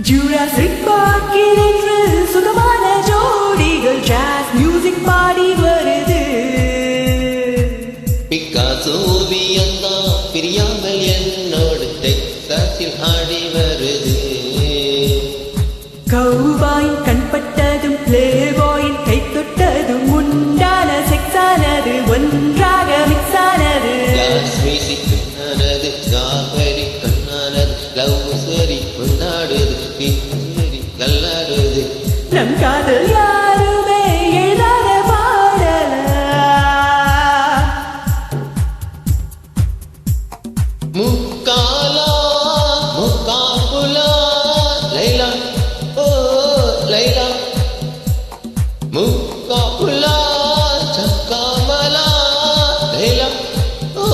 Jurassic Park-இல் இன்று சுகமான ஜோடிகள் ஜாஸ் மியூசிக் பாடி வருது. பிக்காசோ ஓவியந்தான் பிரியாமல் என்னோடு டெக்சாஸில் ஆடி வருது. கௌபாயின் கண்பட்டதும் பிளேபாயின் கை தொட்டதும் உண்டான செக்ஸானது ஒன்றாக மிக்ஸானது. ஜாஸ் மியூசிக் கண்ணானது ஜாகரி கண்ணானது லவ் சரி கொண்டாடுது பின்னரி கல்லாடுது. நம் காதல் யாருமே எழுதாத பாடலா. முக்காலா முக்காபுலா லைலா ஓ லைலா முக்காபுலா சக்காமலா லைலா ஓ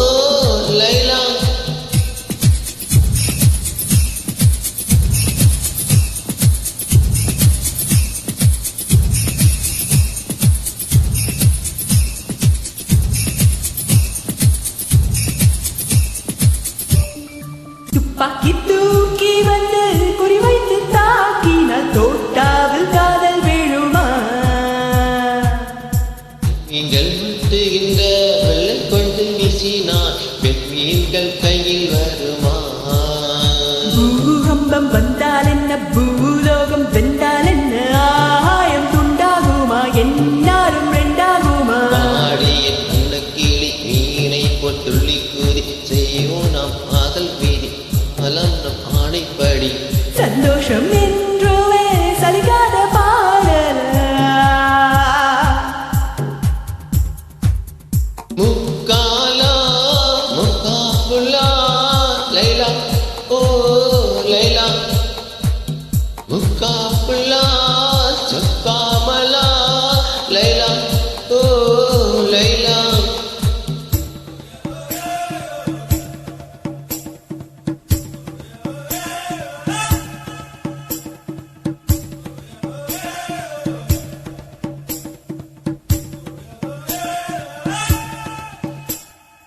லைலா. துப்பாக்கி தூக்கி வந்து குறிவைத்து தாக்கினால் தோட்டாவில் காதல் விழுமா? நீங்கள் முட்டுகின்ற வெள்ளை கொண்டு வீசினார் பெண்மீன்கள் கையில் வருமா? பூகம்பம் வந்தால் என்ன பூலோகம் வென்றால் என்ன ஆயம் துண்டாகுமா என்னாலும் ரெண்டாகுமா? பாடிய அந்த கிளி மீனை போல் துள்ளி கூறி செய்வோம் நாம் காதல் வீதி பலம் நம் ஆணைப்படி. சந்தோஷம் என்றுமே சலிக்காத பாடலா.